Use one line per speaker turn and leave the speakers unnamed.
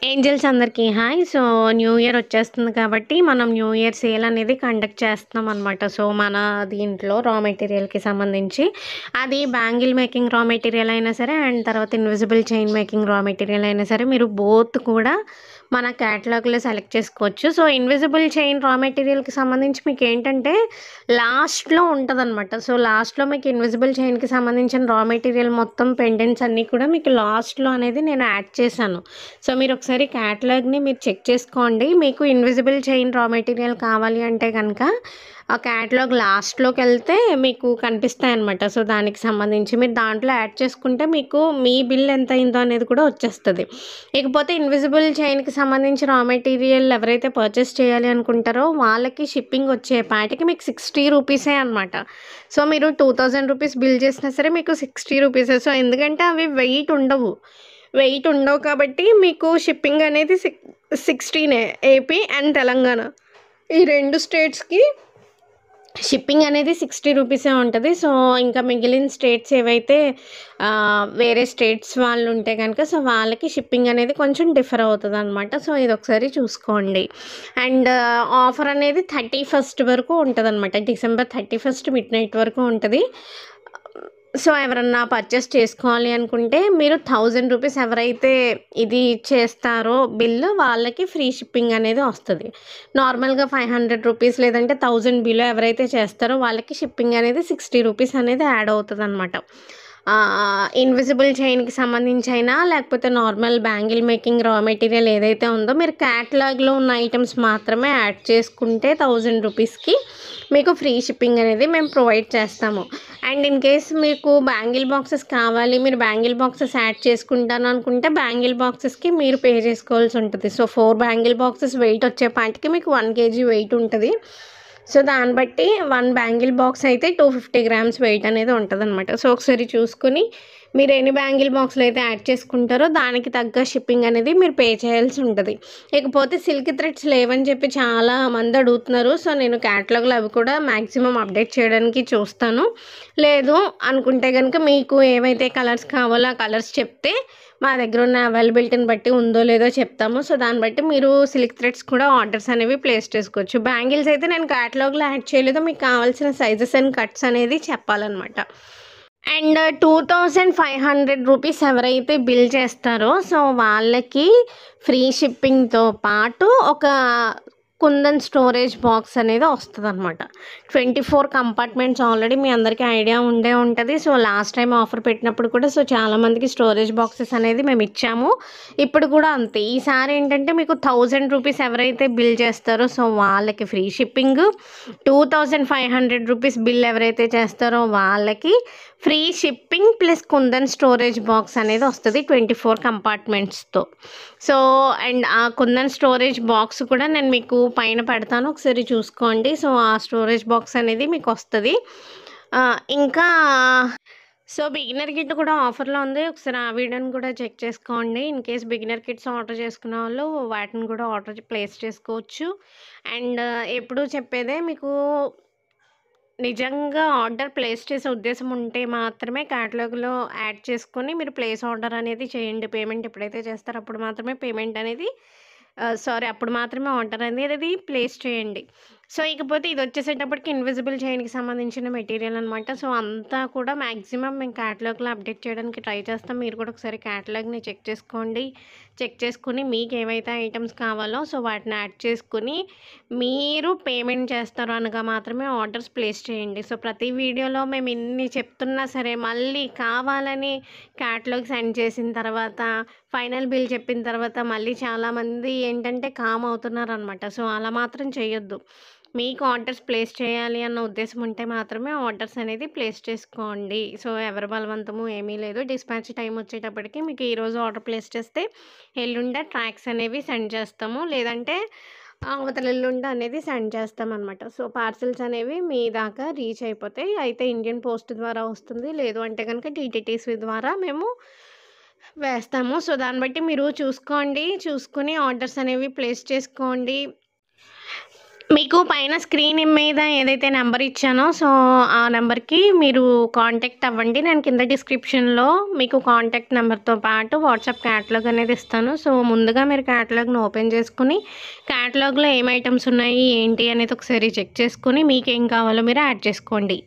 Angeles అందరికీ hi. So, new year వచ్చేస్తుంది కాబట్టి, మనం న్యూ ఇయర్ సేల్ అనేది కండక్ట్ చేస్తున్నాం అనమాట. సో, మన దీంట్లో రా మెటీరియల్‌కి సంబంధించి అది బ్యాంగిల్ మేకింగ్ రా మెటీరియల్ అయినా సరే, అండ్ తర్వాత invisible chain making raw material అయినా సరే, మీరు బోత్ కూడా మన క్యాటలాగ్‌లో సెలెక్ట్ చేసుకోవచ్చు. సో, ఇన్విజిబుల్ చైన్ రా మెటీరియల్‌కి సంబంధించి మీకేంటంటే లాస్ట్‌లో ఉంటదనమాట. సో, లాస్ట్‌లో మీకు ఇన్విజిబుల్ చైన్‌కి సంబంధించిన రా మెటీరియల్ మొత్తం పెండెంట్స్ అన్నీ కూడా మీకు లాస్ట్‌లో అనేది నేను యాడ్ చేశాను. సో, మీరు ఒకసారి క్యాటలాగ్‌ని మీరు చెక్ చేసుకోండి. మీకు ఇన్విజిబుల్ చైన్ రా మెటీరియల్ కావాలి అంటే గనక ఆ క్యాటలాగ్ లాస్ట్‌లోకెళ్తే మీకు కనిపిస్తాయన్నమాట. సో, దానికి సంబంధించి మీరు దాంట్లో యాడ్ చేసుకుంటే మీకు మీ బిల్ ఎంత అయిందో అనేది కూడా వచ్చేస్తది. ఇకపోతే ఇన్విజిబుల్ చైన్‌కి సంబంధించి రా మెటీరియల్ ఎవరైతే పర్చేస్ చేయాలి అనుకుంటారో వాళ్ళకి షిప్పింగ్ వచ్చేపాటికి మీకు 60 రూపీసే అనమాట. సో, మీరు 2000 రూపీస్ బిల్ చేసినా సరే మీకు 60 రూపీసే. సో, ఎందుకంటే అవి వెయిట్ ఉండవు కాబట్టి మీకు షిప్పింగ్ అనేది 16 ఏపీ అండ్ తెలంగాణ ఈ 2 స్టేట్స్‌కి షిప్పింగ్ అనేది 60 రూపీసే ఉంటది. సో, ఇంకా మిగిలిన స్టేట్స్ ఏవైతే వేరే స్టేట్స్ వాళ్ళు ఉంటే గనక సో, వాళ్ళకి షిప్పింగ్ అనేది కొంచెం డిఫర్ అవుతదనమాట. సో, ఇదొకసారి చూసుకోండి. అండ్ ఆఫర్ అనేది 31st వరకు ఉంటదనమాట. డిసెంబర్ 31 మిడ్‌నైట్ వరకు ఉంటది. సో, ఎవరన్నా పర్చేస్ చేసుకోవాలి అనుకుంటే మీరు 1000 రూపీస్ ఎవరైతే ఇది చేస్తారో బిల్లు వాళ్ళకి ఫ్రీ షిప్పింగ్ అనేది వస్తది. నార్మల్‌గా 500 రూపీస్ లేదంటే 1000 బిలో ఎవరైతే చేస్తారో వాళ్ళకి షిప్పింగ్ అనేది 60 రూపీస్ అనేది యాడ్ అవుతదనమాట. ఇన్విజిబుల్ చైన్‌కి సంబంధించి అయినా లేకపోతే normal bangle making raw material ఏదైతే ఉందో మీరు క్యాటలాగ్‌లో ఉన్న ఐటెమ్స్ మాత్రమే యాడ్ చేసుకుంటే 1000 రూపీస్‌కి మీకు ఫ్రీ షిప్పింగ్ అనేది మేము ప్రొవైడ్ చేస్తాము. అండ్ ఇన్ కేస్ మీకు బ్యాంగిల్ బాక్సెస్ కావాలి, మీరు బ్యాంగిల్ బాక్సెస్ యాడ్ చేసుకుంటాను అనుకుంటే బ్యాంగిల్ బాక్సెస్‌కి మీరు పే చేసుకోవాల్సి ఉంటది. సో, 4 బ్యాంగిల్ బాక్సెస్ వెయిట్ వచ్చేపాటికి మీకు 1 కేజీ వెయిట్ ఉంటది. సో, దాన్ని బట్టి 1 బ్యాంగిల్ బాక్స్ అయితే 250 గ్రామ్స్ వెయిట్ అనేది ఉంటదనమాట. సో, ఒకసారి చూసుకొని మీరు ఎన్ని బ్యాంగిల్ బాక్స్‌లు అయితే యాడ్ చేసుకుంటారో దానికి తగ్గ షిప్పింగ్ అనేది మీరు పే చేయాల్సి ఉంటది. ఇకపోతే సిల్క్ థ్రెడ్స్ లేవని చెప్పి చాలా మంది అడుగుతున్నారు. సో, నేను క్యాటలాగ్‌లో అవి కూడా మాక్సిమం అప్డేట్ చేయడానికి చూస్తాను. లేదు అనుకుంటే గనుక మీకు ఏవైతే కలర్స్ కావాలో ఆ కలర్స్ చెప్తే మా దగ్గర ఉన్న అవైలబిలిటీని బట్టి ఉందో లేదో చెప్తాము. సో, దాన్ని బట్టి మీరు సిల్క్ థ్రెడ్స్ కూడా ఆర్డర్స్ అనేవి ప్లేస్ చేసుకోవచ్చు. బ్యాంగిల్స్ అయితే నేను క్యాటలాగ్‌లో యాడ్ చేయలేదు. మీకు కావాల్సిన సైజెస్ అండ్ కట్స్ అనేది చెప్పాలనమాట. అండ్ 2500 రూపీస్ ఎవరైతే బిల్ చేస్తారో సో, వాళ్ళకి ఫ్రీ షిప్పింగ్‌తో పాటు ఒక కుందన్ స్టోరేజ్ బాక్స్ అనేది వస్తదనమాట. 24 కంపార్ట్మెంట్స్ ఆల్రెడీ మీ అందరికీ ఐడియా ఉండే ఉంటది. సో, లాస్ట్ టైం ఆఫర్ పెట్టినప్పుడు కూడా సో, చాలామందికి స్టోరేజ్ బాక్సెస్ అనేది మేము ఇచ్చాము. ఇప్పుడు కూడా అంతే. ఈసారి ఏంటంటే మీకు 1000 రూపీస్ ఎవరైతే బిల్ చేస్తారో సో, వాళ్ళకి ఫ్రీ షిప్పింగ్. 2500 రూపీస్ బిల్ ఎవరైతే చేస్తారో వాళ్ళకి free shipping plus kundan storage box అనేది వస్తది 24 కంపార్ట్మెంట్స్‌తో. సో, అండ్ ఆ కుందన్ స్టోరేజ్ బాక్స్ కూడా నేను మీకు పైన పెడతాను. ఒకసారి చూసుకోండి. సో, ఆ స్టోరేజ్ బాక్స్ అనేది మీకు వస్తది. ఇంకా సో, బిగినర్ కిట్ కూడా ఆఫర్‌లో ఉంది. ఒకసారి ఆ వీడియోని కూడా చెక్ చేసుకోండి. In case beginner kits order చేసుకున్న వాళ్ళు వాటిని కూడా ఆర్డర్ ప్లేస్ చేసుకోవచ్చు. అండ్ ఎప్పుడూ చెప్పేదే మీకు నిజంగా ఆర్డర్ ప్లేస్ చేసే ఉద్దేశం ఉంటే మాత్రమే క్యాటలాగ్‌లో యాడ్ చేసుకొని మీరు ప్లేస్ ఆర్డర్ అనేది చేయండి. పేమెంట్ ఎప్పుడైతే చేస్తారో అప్పుడు మాత్రమే పేమెంట్ అనేది అప్పుడు మాత్రమే ఆర్డర్ అనేది ప్లేస్ చేయండి. సో, ఇకపోతే ఇదొచ్చేసేటప్పటికి ఇన్విజిబుల్ చైన్‌కి సంబంధించిన మెటీరియల్ అనమాట. సో, అంతా కూడా మాక్సిమం మేము క్యాటలాగ్‌లో అప్డేట్ చేయడానికి ట్రై చేస్తాం. మీరు కూడా ఒకసారి క్యాటలాగ్‌ని చెక్ చేసుకోండి. చెక్ చేసుకొని మీకేవైతే ఐటెమ్స్ కావాలో సో, వాటిని యాడ్ చేసుకొని మీరు పేమెంట్ చేస్తారు అనగా మాత్రమే ఆర్డర్స్ ప్లేస్ చేయండి. సో, ప్రతి వీడియోలో మేము ఇన్ని చెప్తున్నా సరే మళ్ళీ కావాలని క్యాటలాగ్ సెండ్ చేసిన తర్వాత ఫైనల్ బిల్ చెప్పిన తర్వాత మళ్ళీ చాలామంది ఏంటంటే కామ్ అవుతున్నారనమాట. సో, అలా మాత్రం చేయొద్దు. మీకు ఆర్డర్స్ ప్లేస్ చేయాలి అన్న ఉద్దేశం ఉంటే మాత్రమే ఆర్డర్స్ అనేది ప్లేస్ చేసుకోండి. సో, ఎవరి బలవంతము ఏమీ లేదు. డిస్పాచ్ టైం వచ్చేటప్పటికి మీకు ఈరోజు ఆర్డర్ ప్లేస్ చేస్తే ఎల్లుండే ట్రాక్స్ అనేవి సెండ్ చేస్తాము. లేదంటే అవతల ఎల్లుండి అనేది సెండ్ చేస్తామనమాట. సో, పార్సిల్స్ అనేవి మీ దాకా రీచ్ అయిపోతాయి. అయితే ఇండియన్ పోస్ట్ ద్వారా వస్తుంది. లేదు అంటే కనుక టీటీడీసీ ద్వారా మేము వేస్తాము. సో, దాన్ని బట్టి మీరు చూసుకోండి. చూసుకొని ఆర్డర్స్ అనేవి ప్లేస్ చేసుకోండి. మీకు పైన స్క్రీన్ మీద ఏదైతే నెంబర్ ఇచ్చానో సో, ఆ నెంబర్‌కి మీరు కాంటాక్ట్ అవ్వండి. నేను కింద డిస్క్రిప్షన్‌లో మీకు కాంటాక్ట్ నెంబర్‌తో పాటు వాట్సాప్ క్యాటలాగ్ అనేది ఇస్తాను. సో, ముందుగా మీరు క్యాటలాగ్‌ని ఓపెన్ చేసుకొని, క్యాటలాగ్‌లో ఏం ఐటెమ్స్ ఉన్నాయి, ఏంటి అనేది ఒకసారి చెక్ చేసుకొని, మీకేం కావాలో మీరు యాడ్ చేసుకోండి.